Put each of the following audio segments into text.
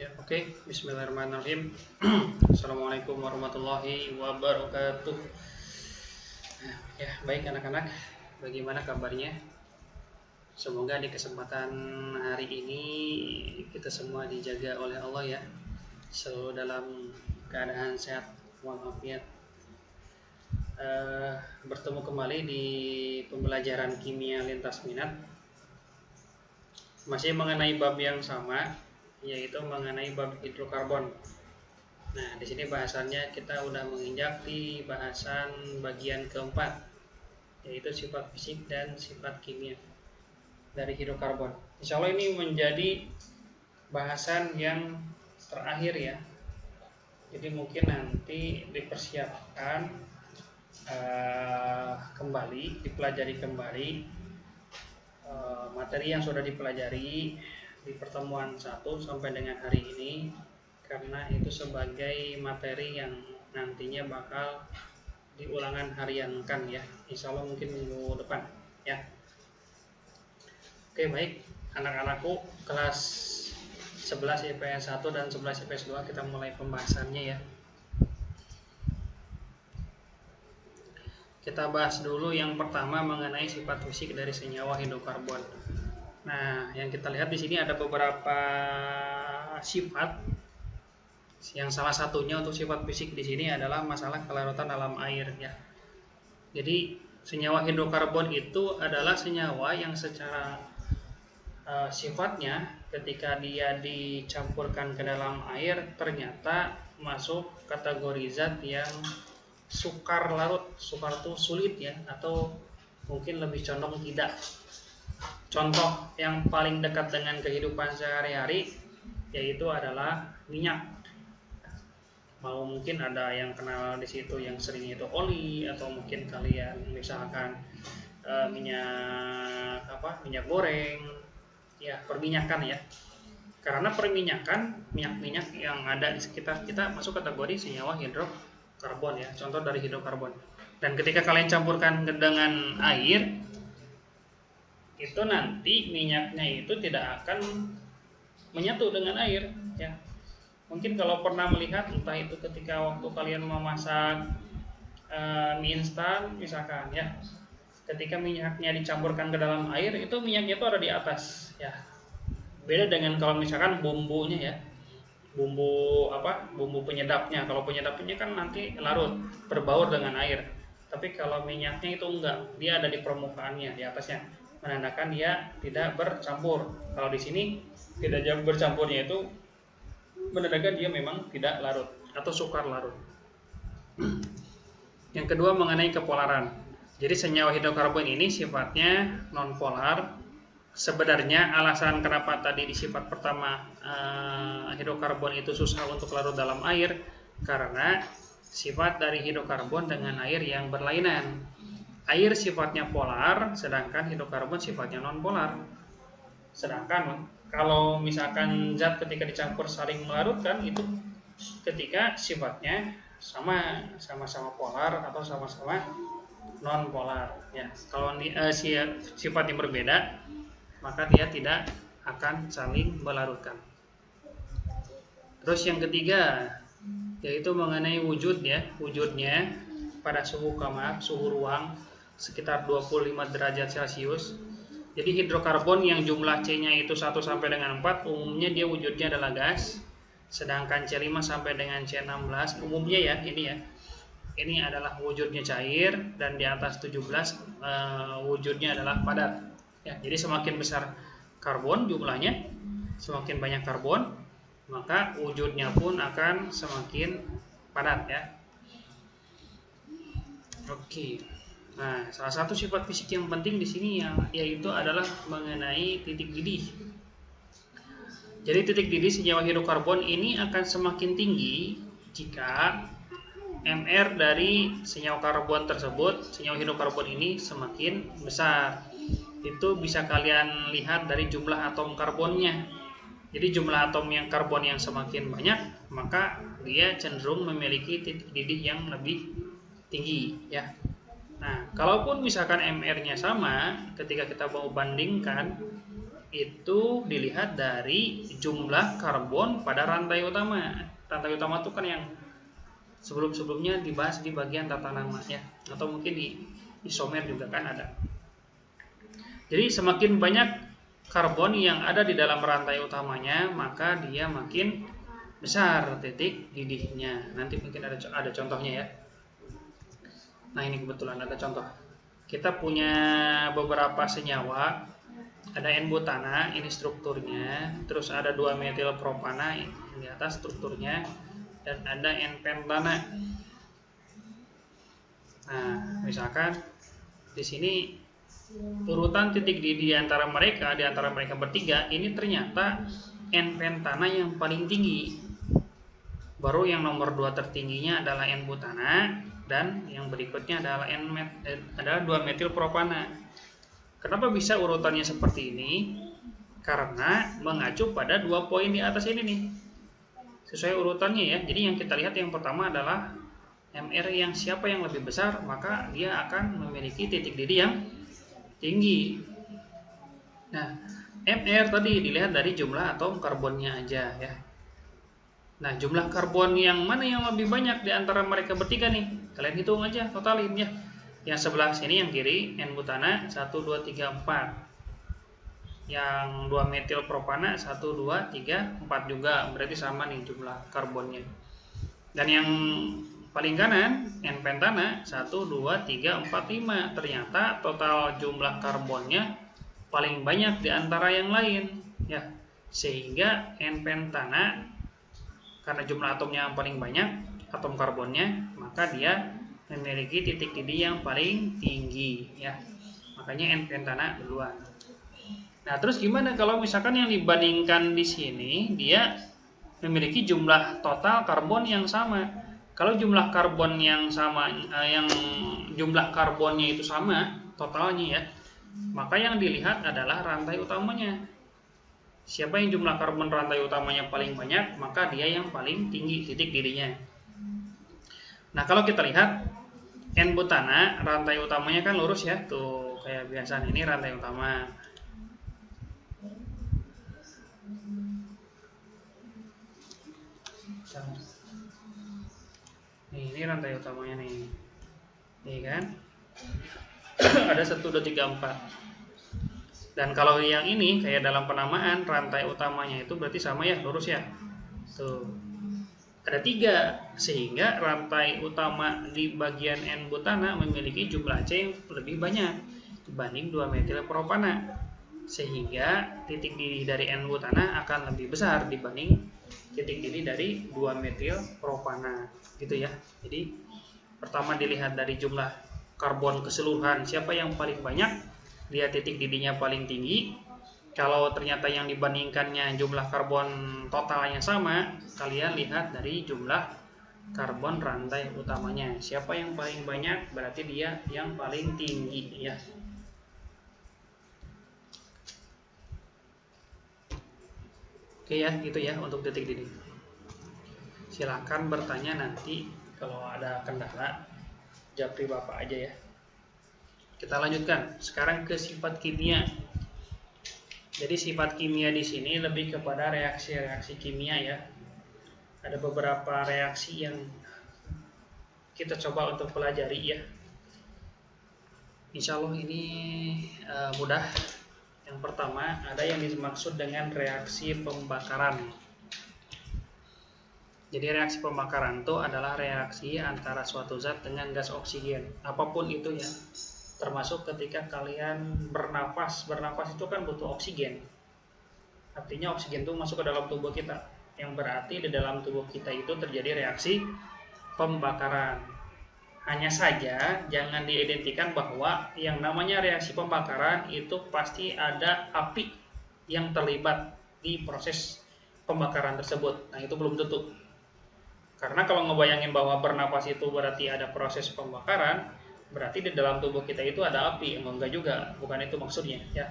Ya, oke. Bismillahirrahmanirrahim. Assalamualaikum warahmatullahi wabarakatuh. Ya, baik anak-anak. Bagaimana kabarnya? Semoga di kesempatan hari ini kita semua dijaga oleh Allah ya. Selalu dalam keadaan sehat walafiat. Bertemu kembali di pembelajaran kimia lintas minat. Masih mengenai bab yang sama, yaitu mengenai bab hidrokarbon. Nah, di sini bahasannya kita udah menginjak di bahasan bagian keempat, yaitu sifat fisik dan sifat kimia dari hidrokarbon. Insya Allah ini menjadi bahasan yang terakhir ya. Jadi mungkin nanti dipersiapkan kembali, dipelajari kembali materi yang sudah dipelajari di pertemuan 1 sampai dengan hari ini, karena itu sebagai materi yang nantinya bakal diulangan hariankan ya, insya Allah mungkin minggu depan ya. Oke, baik anak-anakku, kelas 11 IPS 1 dan 11 IPS 2 kita mulai pembahasannya ya. Kita bahas dulu yang pertama mengenai sifat fisik dari senyawa hidrokarbon. Nah, yang kita lihat di sini ada beberapa sifat. Yang salah satunya untuk sifat fisik di sini adalah masalah kelarutan dalam air ya. Jadi, senyawa hidrokarbon itu adalah senyawa yang secara sifatnya ketika dia dicampurkan ke dalam air ternyata masuk kategori zat yang sukar larut. Sukar itu sulit ya, atau mungkin lebih condong tidak. Contoh yang paling dekat dengan kehidupan sehari-hari yaitu adalah minyak. Mau mungkin ada yang kenal di situ yang sering itu oli, atau mungkin kalian misalkan minyak goreng ya, perminyakan ya. Karena perminyakan, minyak-minyak yang ada di sekitar kita masuk kategori senyawa hidrokarbon ya, contoh dari hidrokarbon. Dan ketika kalian campurkan dengan air, itu nanti minyaknya itu tidak akan menyatu dengan air ya. Mungkin kalau pernah melihat, entah itu ketika waktu kalian memasak mie instan misalkan ya, ketika minyaknya dicampurkan ke dalam air, itu minyaknya itu ada di atas ya. Beda dengan kalau misalkan bumbunya ya, bumbu penyedapnya. Kalau penyedapnya kan nanti larut, berbaur dengan air. Tapi kalau minyaknya itu enggak, dia ada di permukaannya, di atasnya, menandakan dia tidak bercampur. Kalau di sini tidak bercampurnya itu menandakan dia memang tidak larut atau sukar larut. Yang kedua mengenai kepolaran. Jadi senyawa hidrokarbon ini sifatnya nonpolar. Sebenarnya alasan kenapa tadi di sifat pertama hidrokarbon itu susah untuk larut dalam air, karena sifat dari hidrokarbon dengan air yang berlainan. Air sifatnya polar, sedangkan hidrokarbon sifatnya nonpolar. Sedangkan kalau misalkan zat ketika dicampur saling melarutkan, itu ketika sifatnya sama-sama polar atau sama-sama non-polar ya. Kalau sifat yang berbeda, maka dia tidak akan saling melarutkan. Terus yang ketiga yaitu mengenai wujud ya. Wujudnya pada suhu kamar, suhu ruang sekitar 25 derajat Celcius. Jadi hidrokarbon yang jumlah C-nya itu 1 sampai dengan 4, umumnya dia wujudnya adalah gas. Sedangkan C5 sampai dengan C16 umumnya ya, ini adalah wujudnya cair, dan di atas 17 wujudnya adalah padat. Ya, jadi semakin besar karbon jumlahnya, semakin banyak karbon, maka wujudnya pun akan semakin padat ya. Oke. Nah, salah satu sifat fisik yang penting di sini yaitu adalah mengenai titik didih. Jadi titik didih senyawa hidrokarbon ini akan semakin tinggi jika MR dari senyawa karbon tersebut, senyawa hidrokarbon ini semakin besar. Itu bisa kalian lihat dari jumlah atom karbonnya. Jadi jumlah atom yang karbon yang semakin banyak, maka dia cenderung memiliki titik didih yang lebih tinggi ya. Nah, kalaupun misalkan MR-nya sama, ketika kita mau bandingkan itu dilihat dari jumlah karbon pada rantai utama. Rantai utama itu kan yang sebelum-sebelumnya dibahas di bagian tata nama ya, atau mungkin di isomer juga kan ada. Jadi semakin banyak karbon yang ada di dalam rantai utamanya, maka dia makin besar titik didihnya. Nanti mungkin ada contohnya ya. Nah, ini kebetulan ada contoh. Kita punya beberapa senyawa, ada N-butana, ini strukturnya, terus ada 2-metilpropana di atas strukturnya, dan ada N-pentana. Nah, misalkan di sini urutan titik di antara mereka bertiga ini ternyata N-pentana yang paling tinggi. Baru yang nomor 2 tertingginya adalah N-butana, dan yang berikutnya adalah 2-metilpropana. Kenapa bisa urutannya seperti ini? Karena mengacu pada 2 poin di atas ini nih. Sesuai urutannya ya. Jadi yang kita lihat yang pertama adalah MR yang siapa yang lebih besar, maka dia akan memiliki titik didih yang tinggi. Nah, MR tadi dilihat dari jumlah atom karbonnya aja ya. Nah, jumlah karbon yang mana yang lebih banyak di antara mereka bertiga nih? Kalian hitung aja, totalin ya. Yang sebelah sini yang kiri N-butana 1 2 3 4. Yang 2-metilpropana 1 2 3 4 juga, berarti sama nih jumlah karbonnya. Dan yang paling kanan N-pentana 1 2 3 4 5. Ternyata total jumlah karbonnya paling banyak di antara yang lain ya. Sehingga N-pentana karena jumlah atomnya yang paling banyak, atom karbonnya, maka dia memiliki titik didih yang paling tinggi ya. Makanya N-pentana duluan. Nah, terus gimana kalau misalkan yang dibandingkan di sini dia memiliki jumlah total karbon yang sama? Kalau jumlah karbon yang sama, yang jumlah karbonnya itu sama totalnya ya, maka yang dilihat adalah rantai utamanya. Siapa yang jumlah karbon rantai utamanya paling banyak, maka dia yang paling tinggi titik didihnya. Nah, kalau kita lihat N-butana, rantai utamanya kan lurus ya, tuh kayak biasa ini rantai utama. Nih, ini rantai utamanya nih. Nih kan? Ada 1 2 3 4. Dan kalau yang ini kayak dalam penamaan rantai utamanya itu berarti sama ya, lurus ya. Tuh. Ada 3, sehingga rantai utama di bagian N-butana memiliki jumlah C yang lebih banyak dibanding 2-metilpropana. Sehingga titik didih dari N-butana akan lebih besar dibanding titik didih dari 2-metilpropana. Gitu ya. Jadi pertama dilihat dari jumlah karbon keseluruhan, siapa yang paling banyak, dia titik didihnya paling tinggi. Kalau ternyata yang dibandingkannya jumlah karbon totalnya sama, kalian lihat dari jumlah karbon rantai utamanya. Siapa yang paling banyak berarti dia yang paling tinggi ya. Oke ya, gitu ya untuk titik didih. Silakan bertanya nanti kalau ada kendala, japri Bapak aja ya. Kita lanjutkan sekarang ke sifat kimia. Jadi sifat kimia di sini lebih kepada reaksi-reaksi kimia ya. Ada beberapa reaksi yang kita coba untuk pelajari ya. Insya Allah ini mudah. Yang pertama ada yang dimaksud dengan reaksi pembakaran. Jadi reaksi pembakaran itu adalah reaksi antara suatu zat dengan gas oksigen, apapun itu ya. Termasuk ketika kalian bernapas itu kan butuh oksigen. Artinya oksigen itu masuk ke dalam tubuh kita, yang berarti di dalam tubuh kita itu terjadi reaksi pembakaran. Hanya saja jangan diidentikan bahwa yang namanya reaksi pembakaran itu pasti ada api yang terlibat di proses pembakaran tersebut. Nah, itu belum tentu. Karena kalau ngebayangin bahwa bernapas itu berarti ada proses pembakaran, berarti di dalam tubuh kita itu ada api. Enggak juga, bukan itu maksudnya ya.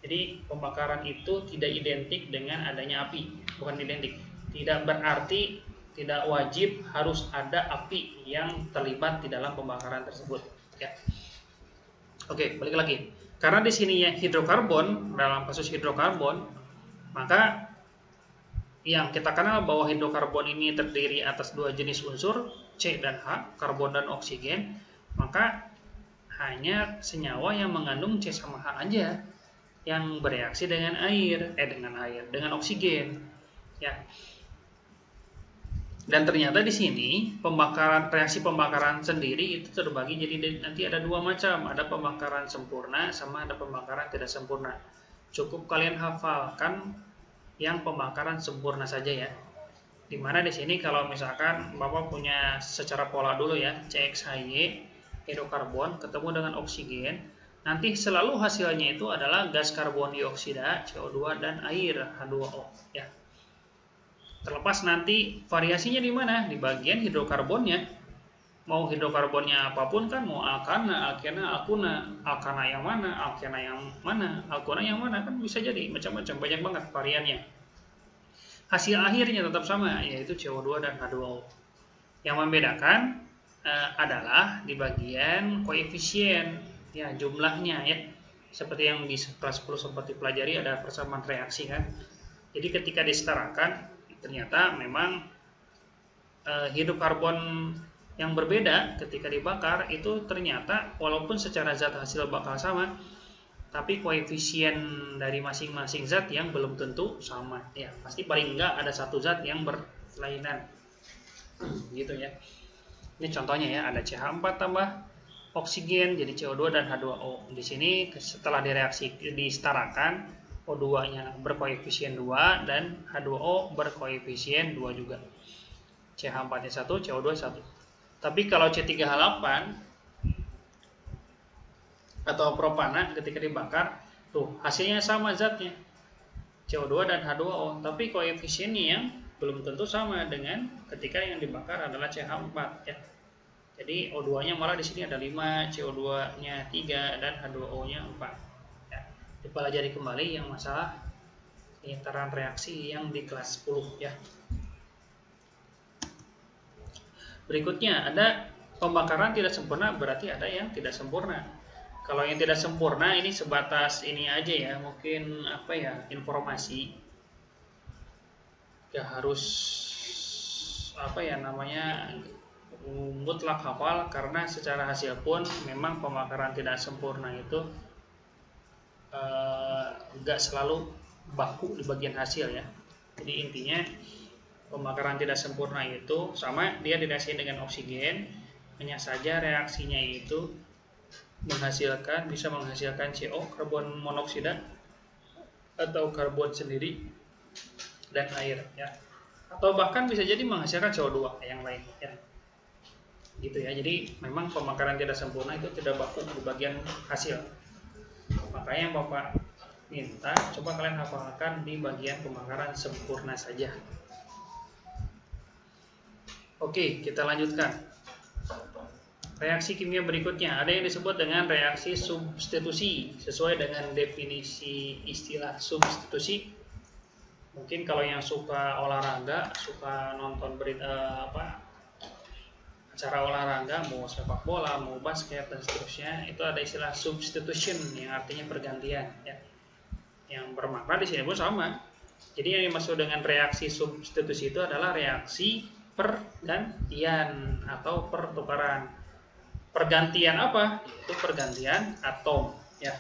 Jadi pembakaran itu tidak identik dengan adanya api, bukan identik. Tidak berarti tidak wajib harus ada api yang terlibat di dalam pembakaran tersebut ya. Oke, balik lagi. Karena di sini yang hidrokarbon, dalam kasus hidrokarbon, maka yang kita kenal bahwa hidrokarbon ini terdiri atas dua jenis unsur, C dan H, karbon dan oksigen, maka hanya senyawa yang mengandung C sama H aja yang bereaksi dengan dengan oksigen, ya. Dan ternyata di sini reaksi pembakaran sendiri itu terbagi jadi nanti ada dua macam, ada pembakaran sempurna sama ada pembakaran tidak sempurna. Cukup kalian hafalkan yang pembakaran sempurna saja ya. Dimana di sini kalau misalkan Bapak punya secara pola dulu ya, CXHY hidrokarbon ketemu dengan oksigen, nanti selalu hasilnya itu adalah gas karbon dioksida, CO2 dan air H2O ya. Terlepas nanti variasinya di mana? Di bagian hidrokarbonnya. Mau hidrokarbonnya apapun kan, mau alkana, alkena, alkuna, alkana yang mana, alkena yang mana, alkuna yang mana, kan bisa jadi macam-macam, banyak banget variannya. Hasil akhirnya tetap sama, yaitu CO2 dan H2O. Yang membedakan adalah di bagian koefisien, ya jumlahnya ya. Seperti yang di kelas 10 sempat dipelajari ada persamaan reaksi kan. Jadi ketika disetarakan, ternyata memang hidrokarbon yang berbeda ketika dibakar itu ternyata walaupun secara zat hasil bakal sama, tapi koefisien dari masing-masing zat yang belum tentu sama ya, pasti paling enggak ada satu zat yang berlainan gitu ya. Ini contohnya ya, ada CH4 tambah oksigen jadi CO2 dan H2O. Di sini setelah direaksi disetarakan, O2-nya berkoefisien 2 dan H2O berkoefisien 2 juga. CH4-nya 1, CO2 1. Tapi kalau C3H8 atau propana ketika dibakar, tuh hasilnya sama zatnya, CO2 dan H2O, tapi koefisiennya yang belum tentu sama dengan ketika yang dibakar adalah CH4 ya. Jadi O2-nya malah di sini ada 5, CO2-nya 3 dan H2O-nya 4. Dipelajari kembali yang masalah penyentaraan reaksi yang di kelas 10 ya. Berikutnya ada pembakaran tidak sempurna, berarti ada yang tidak sempurna. Kalau yang tidak sempurna ini sebatas ini aja ya, mungkin apa ya, informasi. Gak harus apa ya namanya mutlak hafal, karena secara hasil pun memang pembakaran tidak sempurna itu nggak selalu baku di bagian hasil ya. Jadi intinya pembakaran tidak sempurna itu sama, dia direaksi dengan oksigen, hanya saja reaksinya itu bisa menghasilkan CO, karbon monoksida atau karbon sendiri dan air ya. Atau bahkan bisa jadi menghasilkan CO2 yang lain ya. Gitu ya. Jadi memang pembakaran tidak sempurna itu tidak baku di bagian hasil. Makanya yang Bapak minta coba kalian hafalkan di bagian pembakaran sempurna saja. Oke, kita lanjutkan. Reaksi kimia berikutnya ada yang disebut dengan reaksi substitusi. Sesuai dengan definisi istilah substitusi, mungkin kalau yang suka olahraga, suka nonton acara olahraga, mau sepak bola, mau basket dan seterusnya, itu ada istilah substitution yang artinya pergantian ya. Yang bermakna di sini pun sama. Jadi yang dimaksud dengan reaksi substitusi itu adalah reaksi pergantian atau pertukaran. Pergantian apa? Itu pergantian atom ya.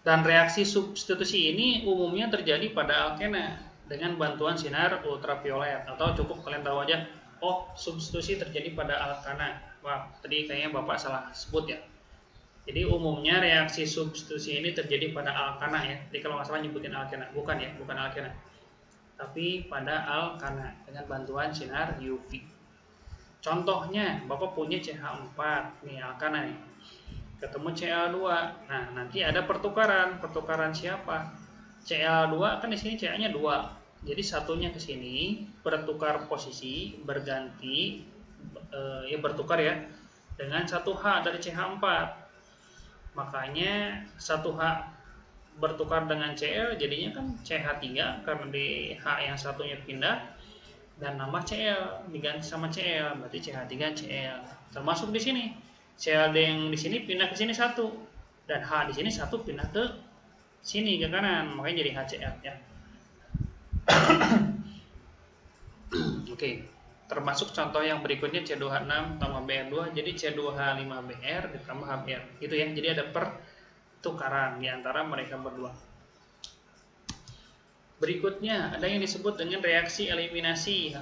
Dan reaksi substitusi ini umumnya terjadi pada alkena dengan bantuan sinar ultraviolet, atau cukup kalian tahu aja, oh substitusi terjadi pada alkana. Wah, tadi kayaknya Bapak salah sebut ya. Jadi umumnya reaksi substitusi ini terjadi pada alkana ya. Jadi kalau nggak salah nyebutin alkena, bukan alkena, tapi pada alkana dengan bantuan sinar UV. Contohnya, Bapak punya CH4 nih, alkana nih, ketemu Cl2. Nah, nanti ada pertukaran siapa? Cl2 kan di sini Ca-nya 2. Jadi satunya ke sini bertukar posisi, berganti bertukar ya dengan 1H dari CH4. Makanya 1H bertukar dengan Cl, jadinya kan CH3 karena di H yang satunya pindah, dan nama Cl diganti sama Cl, berarti CH3 Cl. Termasuk di sini Cl yang di sini pindah ke sini 1, Dan H di sini satu pindah ke sini ke kanan, makanya jadi HCl ya. Oke, termasuk contoh yang berikutnya C2H6 tambah Br2 jadi C2H5Br ditambah HBr gitu ya. Jadi ada pertukaran di antara mereka berdua. Berikutnya ada yang disebut dengan reaksi eliminasi.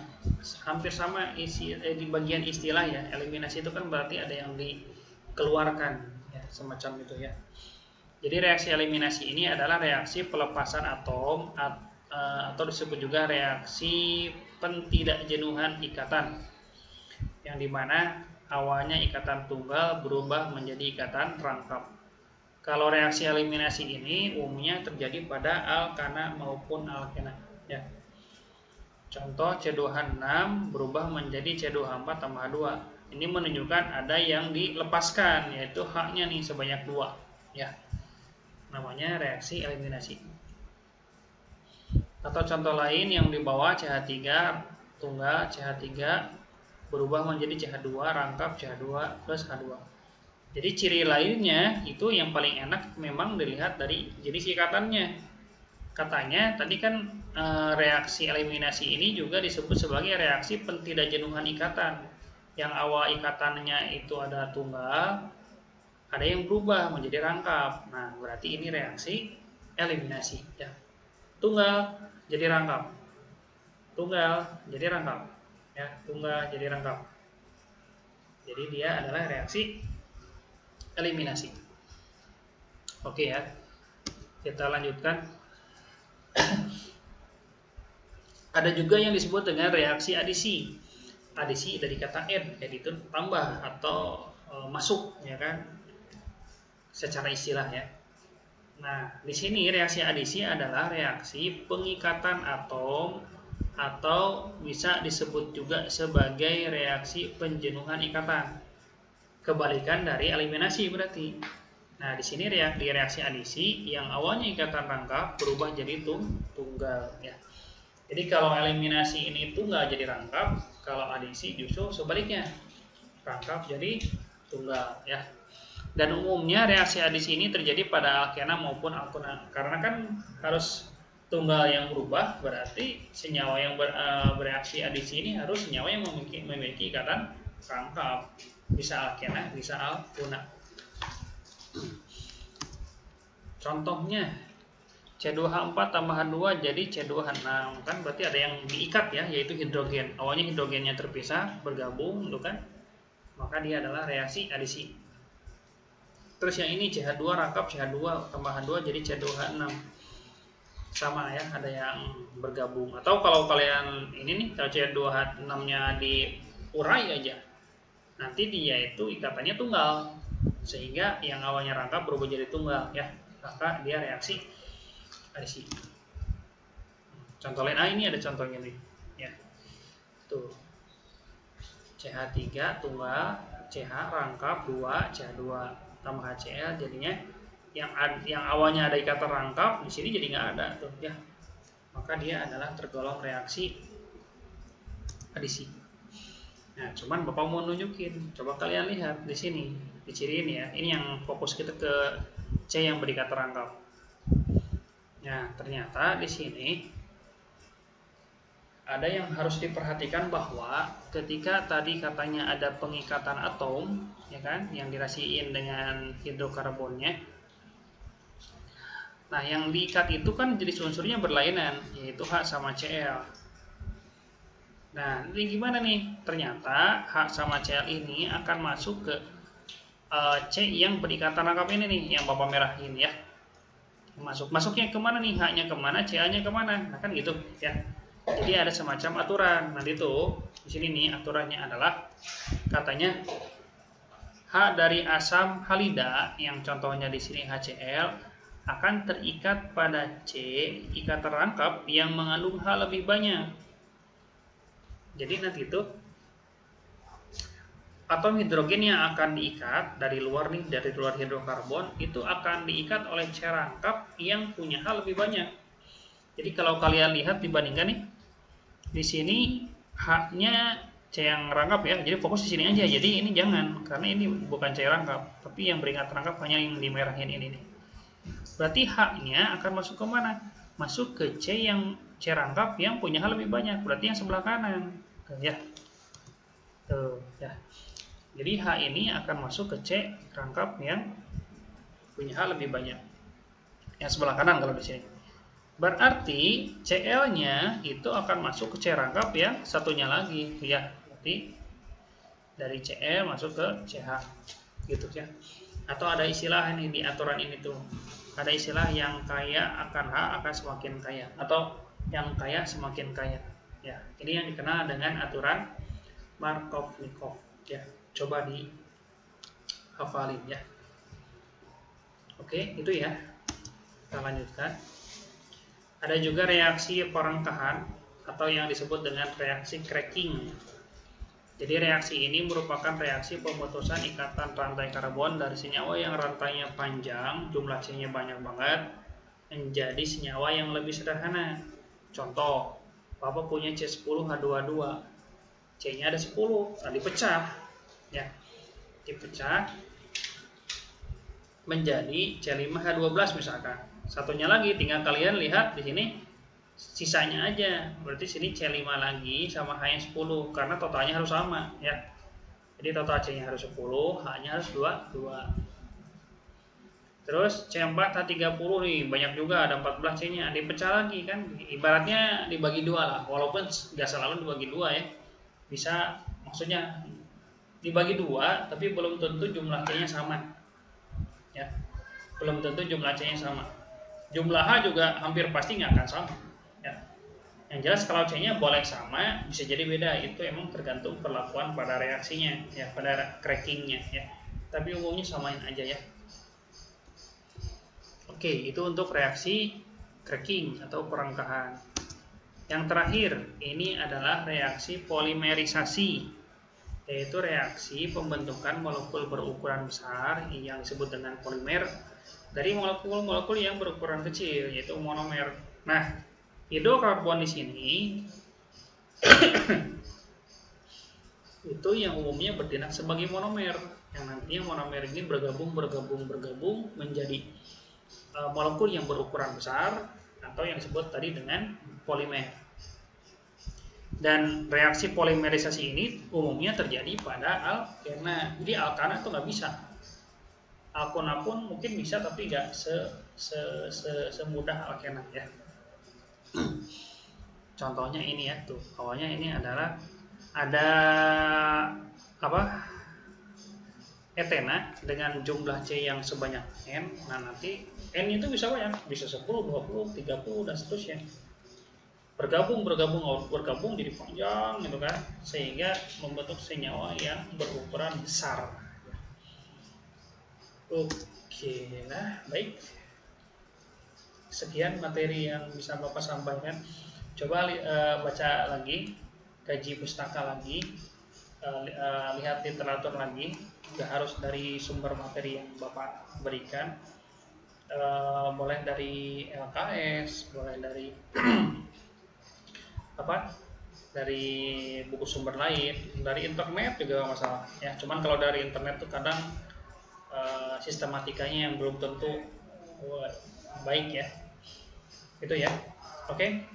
Hampir sama di bagian istilah ya. Eliminasi itu kan berarti ada yang dikeluarkan ya, semacam itu ya. Jadi reaksi eliminasi ini adalah reaksi pelepasan atom atau disebut juga reaksi pentidakjenuhan ikatan, yang dimana awalnya ikatan tunggal berubah menjadi ikatan rangkap. Kalau reaksi eliminasi ini umumnya terjadi pada alkana maupun alkena ya. Contoh C2H6 berubah menjadi C2H4 tambah H2. Ini menunjukkan ada yang dilepaskan, yaitu H-nya nih sebanyak 2 ya. Namanya reaksi eliminasi. Atau contoh lain yang di bawah CH3 tunggal CH3 berubah menjadi CH2 rangkap CH2 plus H2. Jadi ciri lainnya itu yang paling enak memang dilihat dari jenis ikatannya. Katanya tadi kan reaksi eliminasi ini juga disebut sebagai reaksi pentidakjenuhan ikatan. Yang awal ikatannya itu ada tunggal, ada yang berubah menjadi rangkap. Nah, berarti ini reaksi eliminasi ya. Tunggal jadi rangkap, tunggal jadi rangkap ya, tunggal jadi rangkap. Jadi dia adalah reaksi eliminasi. Oke ya, kita lanjutkan. Ada juga yang disebut dengan reaksi adisi. Adisi dari kata add itu tambah atau masuk ya kan, secara istilah ya. Nah, di sini reaksi adisi adalah reaksi pengikatan atom atau bisa disebut juga sebagai reaksi penjenuhan ikatan. Kebalikan dari eliminasi berarti. Nah, di sini di reaksi adisi yang awalnya ikatan rangkap berubah jadi tunggal ya. Jadi kalau eliminasi ini tunggal jadi rangkap, kalau adisi justru sebaliknya. Rangkap jadi tunggal ya. Dan umumnya reaksi adisi ini terjadi pada alkena maupun alkena. Karena kan harus tunggal yang berubah, berarti senyawa yang bereaksi adisi ini harus senyawa yang memiliki ikatan rangkap. Bisa alkena, bisa alkena. Contohnya C2H4 tambah H2 jadi C2H6. Kan berarti ada yang diikat ya, yaitu hidrogen. Awalnya hidrogennya terpisah, bergabung, kan? Maka dia adalah reaksi adisi. Terus yang ini CH2 rangkap CH2 tambah H2 jadi C2H6. Sama ya, ada yang bergabung. Atau kalau kalian ini nih, kalau C2H6-nya diurai aja, nanti dia itu ikatannya tunggal. Sehingga yang awalnya rangkap berubah jadi tunggal ya. Maka dia reaksi adisi. Contoh lain, ini ada contohnya nih ya. Tuh. CH3 tunggal, CH rangkap 2, CH2 tambah HCl, jadinya yang awalnya ada ikatan rangkap di sini jadi nggak ada tuh ya. Maka dia adalah tergolong reaksi adisi. Nah, cuman Bapak mau nunjukin, coba kalian lihat di sini, diciriin ya. Ini yang fokus kita ke C yang berikatan rangkap. Nah, ternyata di sini ada yang harus diperhatikan bahwa ketika tadi katanya ada pengikatan atom, ya kan, yang dirasiin dengan hidrokarbonnya. Nah, yang diikat itu kan jenis unsurnya berlainan, yaitu H sama Cl. Nah, ini gimana nih? Ternyata H sama Cl ini akan masuk ke C yang berikatan rangkap ini nih, yang Bapak merahin ya. Masuknya kemana nih? H-nya kemana? Cl-nya kemana? Nah, kan gitu ya. Jadi ada semacam aturan. Nanti tuh di sini nih aturannya adalah katanya H dari asam halida yang contohnya di sini HCl akan terikat pada C ikatan rangkap yang mengandung H lebih banyak. Jadi nanti itu atom hidrogen yang akan diikat dari luar nih, dari luar hidrokarbon itu akan diikat oleh C rangkap yang punya H lebih banyak. Jadi kalau kalian lihat dibandingkan nih, di sini H-nya C C yang rangkap ya. Jadi fokus di sini aja. Jadi ini jangan, karena ini bukan C rangkap, tapi yang beringat rangkap hanya yang dimerahin ini nih. Berarti H-nya akan masuk ke mana? Masuk ke C rangkap yang punya H lebih banyak. Berarti yang sebelah kanan. Tuh, ya. Tuh, ya. Jadi H ini akan masuk ke C rangkap yang punya H lebih banyak. Yang sebelah kanan kalau di sini. Berarti CL-nya itu akan masuk ke C rangkap yang satunya lagi, ya. Berarti dari CL masuk ke CH, gitu ya. Atau ada istilah ini di aturan ini tuh. Ada istilah yang kaya akan H akan semakin kaya, atau yang kaya semakin kaya. Ya, ini yang dikenal dengan aturan Markov-Nikov. Ya, coba dihafalin ya. Oke, itu ya. Kita lanjutkan. Ada juga reaksi perengkahan atau yang disebut dengan reaksi cracking. Jadi reaksi ini merupakan reaksi pemutusan ikatan rantai karbon dari senyawa yang rantainya panjang, jumlah C-nya banyak banget, menjadi senyawa yang lebih sederhana. Contoh, Bapak punya C10H22, C-nya ada 10, dipecah, ya, dipecah menjadi C5H12 misalkan. Satunya lagi tinggal kalian lihat di sini sisanya aja. Berarti sini C5 lagi sama H-nya 10 karena totalnya harus sama ya. Jadi total C-nya harus 10, H-nya harus 2. Terus C4H30 nih banyak juga, ada 14 C-nya, dipecah lagi kan. Ibaratnya dibagi 2 lah. Walaupun nggak selalu dibagi 2 ya. Bisa maksudnya dibagi 2 tapi belum tentu jumlah C-nya sama. Ya. Belum tentu jumlah C-nya sama. Jumlah H juga hampir pasti nggak akan sama. Ya. Yang jelas kalau C-nya boleh sama, bisa jadi beda. Itu emang tergantung perlakuan pada reaksinya, ya, pada cracking-nya. Ya. Tapi umumnya samain aja ya. Oke, itu untuk reaksi cracking atau perengkahan. Yang terakhir, ini adalah reaksi polimerisasi, yaitu reaksi pembentukan molekul berukuran besar yang disebut dengan polimer dari molekul-molekul yang berukuran kecil, yaitu monomer. Nah, hidrokarbon di sini itu yang umumnya bertindak sebagai monomer, yang nantinya monomer ini bergabung menjadi molekul yang berukuran besar atau yang disebut tadi dengan polimer. Dan reaksi polimerisasi ini umumnya terjadi pada alkena. Jadi alkana itu nggak bisa. Alkona pun mungkin bisa tapi nggak semudah alkena ya. Contohnya ini ya tuh. Awalnya ini adalah ada etena dengan jumlah C yang sebanyak N. Nah nanti N itu bisa banyak, bisa 10, 20, 30 dan seterusnya. Bergabung jadi panjang gitu kan, sehingga membentuk senyawa yang berukuran besar. Oke, nah baik. Sekian materi yang bisa Bapak sampaikan. Coba baca lagi, kaji pustaka lagi, lihat literatur lagi. Nggak harus dari sumber materi yang Bapak berikan. Boleh dari LKS, boleh dari dari buku sumber lain, dari internet juga masalah ya. Cuman kalau dari internet tuh kadang sistematikanya yang belum tentu baik ya. Itu ya. Oke.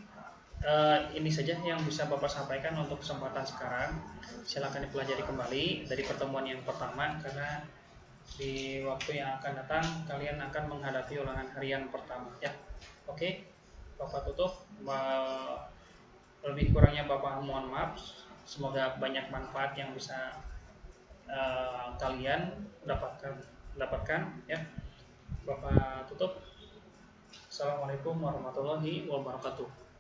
Ini saja yang bisa Bapak sampaikan untuk kesempatan sekarang. Silakan dipelajari kembali dari pertemuan yang pertama, karena di waktu yang akan datang kalian akan menghadapi ulangan harian pertama ya. Oke. Bapak tutup. Lebih kurangnya Bapak mohon maaf. Semoga banyak manfaat yang bisa kalian dapatkan ya. Bapak tutup. Assalamualaikum warahmatullahi wabarakatuh.